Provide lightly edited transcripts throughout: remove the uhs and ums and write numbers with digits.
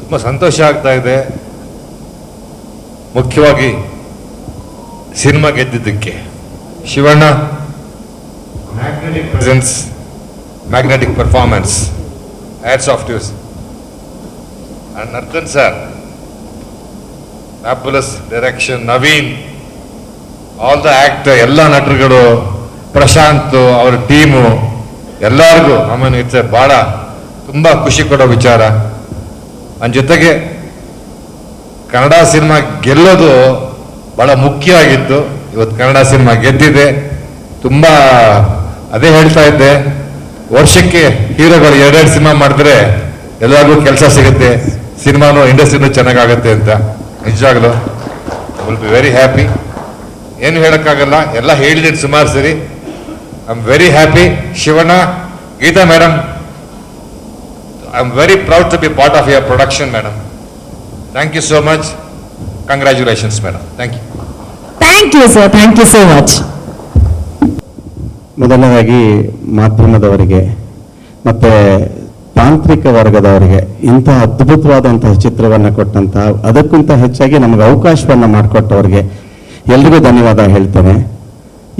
ತುಂಬ ಸಂತೋಷ ಆಗ್ತಾ ಇದೆ. ಮುಖ್ಯವಾಗಿ ಸಿನಿಮಾ ಗೆದ್ದಿದ್ದಕ್ಕೆ Shivanna, magnetic presence, magnetic performance, hats off to you. And Narthan sir, fabulous direction, Naveen, all the actor, ಎಲ್ಲ ನಟರುಗಳು, ಪ್ರಶಾಂತ್ ಅವರ ಟೀಮು, ಎಲ್ಲರಿಗೂ ನಮ್ಮನ್ನು ಇಟ್ಸ್ ಭಾಳ ತುಂಬ ಖುಷಿ ಕೊಡೋ ವಿಚಾರ. ನನ್ನ ಜೊತೆಗೆ ಕನ್ನಡ ಸಿನಿಮಾ ಗೆಲ್ಲೋದು ಭಾಳ ಮುಖ್ಯ ಆಗಿತ್ತು. ಇವತ್ತು ಕನ್ನಡ ಸಿನಿಮಾ ಗೆದ್ದಿದೆ. ತುಂಬ ಅದೇ ಹೇಳ್ತಾ ಇದ್ದೆ, ವರ್ಷಕ್ಕೆ ಹೀರೋಗಳು 2 ಸಿನಿಮಾ ಮಾಡಿದ್ರೆ ಎಲ್ಲರಿಗೂ ಕೆಲಸ ಸಿಗುತ್ತೆ, ಸಿನಿಮಾನು ಇಂಡಸ್ಟ್ರಿನೂ ಚೆನ್ನಾಗಾಗತ್ತೆ ಅಂತ. ನಿಜವಾಗ್ಲೂ ವಿಲ್ ಬಿ ವೆರಿ ಹ್ಯಾಪಿ. ಏನು ಹೇಳೋಕ್ಕಾಗಲ್ಲ, ಎಲ್ಲ ಹೇಳಿದ್ದೀನಿ ಸುಮಾರು ಸರಿ. I am very happy. Shivanna, Geetha madam, I am very proud to be part of your production madam. Thank you so much. Congratulations madam. Thank you. Thank you sir, thank you so much. ಮೊದಲನೇದಾಗಿ ಮಾಧ್ಯಮದವರಿಗೆ ಮತ್ತು ತಾಂತ್ರಿಕ ವರ್ಗದವರಿಗೆ ಇಂತಹ ಅದ್ಭುತವಾದಂತಹ ಚಿತ್ರವನ್ನು ಕೊಟ್ಟಂತಹ, ಅದಕ್ಕಿಂತ ಹೆಚ್ಚಾಗಿ ನಮಗೆ ಅವಕಾಶವನ್ನು ಮಾಡಿಕೊಟ್ಟವರಿಗೆ ಎಲ್ರಿಗೂ ಧನ್ಯವಾದ ಹೇಳ್ತೇನೆ.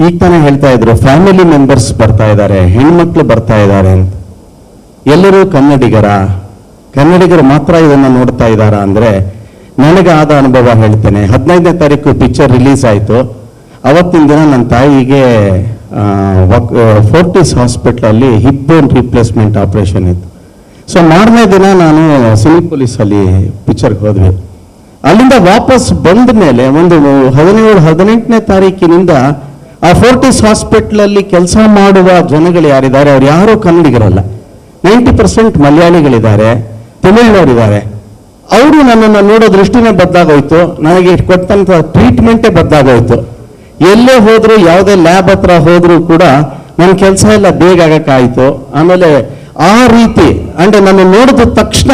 ಈಗ ತಾನೇ ಹೇಳ್ತಾ ಇದ್ರು, ಫ್ಯಾಮಿಲಿ ಮೆಂಬರ್ಸ್ ಬರ್ತಾ ಇದ್ದಾರೆ, ಹೆಣ್ಮಕ್ಳು ಬರ್ತಾ ಇದ್ದಾರೆ ಅಂತ. ಎಲ್ಲರೂ ಕನ್ನಡಿಗರು ಮಾತ್ರ ಇದನ್ನು ನೋಡ್ತಾ ಇದ್ದಾರಾ ಅಂದರೆ, ನನಗೆ ಆದ ಅನುಭವ ಹೇಳ್ತೇನೆ. 15ನೇ ತಾರೀಕು ಪಿಕ್ಚರ್ ರಿಲೀಸ್ ಆಯಿತು. ಅವತ್ತಿನ ದಿನ ನನ್ನ ತಾಯಿಗೆ ಫೋರ್ಟಿಸ್ ಹಾಸ್ಪಿಟ್ಲಲ್ಲಿ ಹಿಪ್ ಬೋನ್ ರಿಪ್ಲೇಸ್ಮೆಂಟ್ ಆಪರೇಷನ್ ಇತ್ತು. ಸೊ ಮಾರನೇ ದಿನ ನಾನು ಸಿನಿಪೊಲೀಸಲ್ಲಿ ಪಿಕ್ಚರ್ಗೆ ಹೋದ್ವಿ. ಅಲ್ಲಿಂದ ವಾಪಸ್ ಬಂದ ಮೇಲೆ ಒಂದು 17-18ನೇ ತಾರೀಕಿನಿಂದ ಆ ಫೋರ್ಟಿಸ್ ಹಾಸ್ಪಿಟ್ಲಲ್ಲಿ ಕೆಲಸ ಮಾಡುವ ಜನಗಳು ಯಾರಿದ್ದಾರೆ, ಅವ್ರು ಯಾರೂ ಕನ್ನಡಿಗರಲ್ಲ. 90% ಮಲಯಾಳಿಗಳಿದ್ದಾರೆ, ತಮಿಳ್ನವರಿದ್ದಾರೆ. ಅವರು ನನ್ನನ್ನು ನೋಡೋ ದೃಷ್ಟಿನೇ ಬದಲಾಗೋಯ್ತು, ನನಗೆ ಕೊಟ್ಟಂಥ ಟ್ರೀಟ್ಮೆಂಟೇ ಬದಲಾಗೋಯ್ತು. ಎಲ್ಲೇ ಹೋದ್ರು, ಯಾವುದೇ ಲ್ಯಾಬ್ ಹತ್ರ ಹೋದ್ರು ಕೂಡ ನನ್ನ ಕೆಲಸ ಎಲ್ಲ ಬೇಗ ಆಗಕ್ಕಾಯ್ತು. ಆಮೇಲೆ ಆ ರೀತಿ ಅಂದ್ರೆ ನನ್ನ ನೋಡಿದ ತಕ್ಷಣ,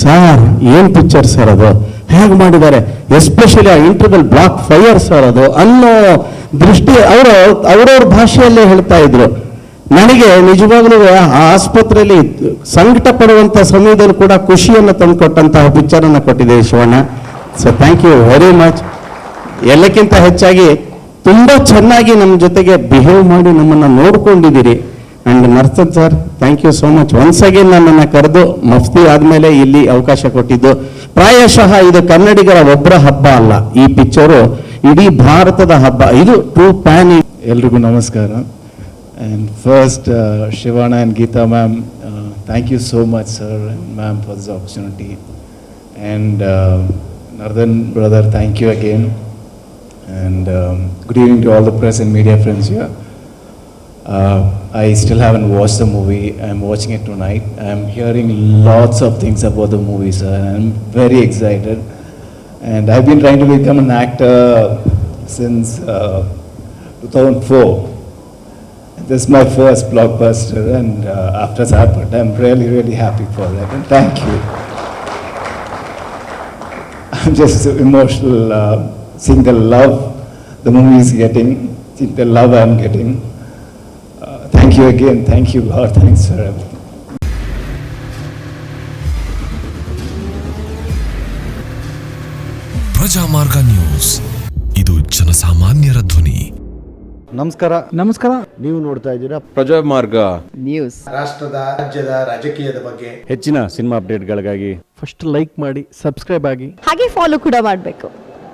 ಸರ್ ಏನ್ ಪಿಕ್ಚರ್ ಸರ್ ಅದು, ಹೇಗೆ ಮಾಡಿದ್ದಾರೆ, ಎಸ್ಪೆಷಲಿ ಆ ಇಂಟರ್ವಲ್ ಬ್ಲಾಕ್ ಫೈರ್ ಸರ್ ಅದು ಅನ್ನೋ ದೃಷ್ಟಿ ಅವರವ್ರ ಭಾಷೆಯಲ್ಲೇ ಹೇಳ್ತಾ ಇದ್ರು. ನನಗೆ ನಿಜವಾಗ್ಲೂ ಆ ಆಸ್ಪತ್ರೆಯಲ್ಲಿ ಸಂಕಟ ಪಡುವಂಥ ಸಮಯದಲ್ಲಿ ಕೂಡ ಖುಷಿಯನ್ನು ತಂದುಕೊಟ್ಟಂತಹ ಪಿಕ್ಚರನ್ನು ಕೊಟ್ಟಿದ್ದೇವೆ Shivanna. So thank you very much. ಎಲ್ಲಕ್ಕಿಂತ ಹೆಚ್ಚಾಗಿ ತುಂಬ ಚೆನ್ನಾಗಿ ನಮ್ಮ ಜೊತೆಗೆ ಬಿಹೇವ್ ಮಾಡಿ ನಮ್ಮನ್ನು ನೋಡ್ಕೊಂಡಿದ್ದೀರಿ. And Narthan sir, thank you so much. Once again ನನ್ನನ್ನು ಕರೆದು ಮಫ್ತಿ ಆದಮೇಲೆ ಇಲ್ಲಿ ಅವಕಾಶ ಕೊಟ್ಟಿದ್ದು. ಪ್ರಾಯಶಃ ಇದು ಕನ್ನಡಿಗರ ಒಬ್ಬರ ಹಬ್ಬ ಅಲ್ಲ, ಈ ಪಿಕ್ಚರು ಇಡೀ ಭಾರತದ ಹಬ್ಬ. ಇದು ಟೂ ಪ್ಯಾನ್. ಎಲ್ರಿಗೂ ನಮಸ್ಕಾರ. And first, Shivana and Geeta ma'am, thank you so much, sir and ma'am, for this opportunity. And Nardhan brother, thank you again. And good evening to all the press and media friends here. I still haven't watched the movie. I'm watching it tonight. I'm hearing lots of things about the movie, sir, and I'm very excited. And I've been trying to become an actor since 2004. This is my first blockbuster, and after that, but I'm really, really happy for that, and thank you. I'm just so emotional seeing the love the movie is getting, seeing the love I'm getting. Thank you again, thank you God, thanks for everything. Prajamarga news, ಇದು ಜನಸಾಮಾನ್ಯರ ಧ್ವನಿ. ನಮಸ್ಕಾರ. ನೀವು ನೋಡ್ತಾ ಇದ್ದೀರಾ Prajamarga news. ರಾಷ್ಟ್ರದ, ರಾಜ್ಯದ, ರಾಜಕೀಯದ ಬಗ್ಗೆ ಹೆಚ್ಚಿನ ಸಿನಿಮಾ ಅಪ್ಡೇಟ್ಗಳಿಗಾಗಿ ಫಸ್ಟ್ ಲೈಕ್ ಮಾಡಿ, ಸಬ್ಸ್ಕ್ರೈಬ್ ಆಗಿ, ಹಾಗೆ ಫಾಲೋ ಕೂಡ ಮಾಡಬೇಕು.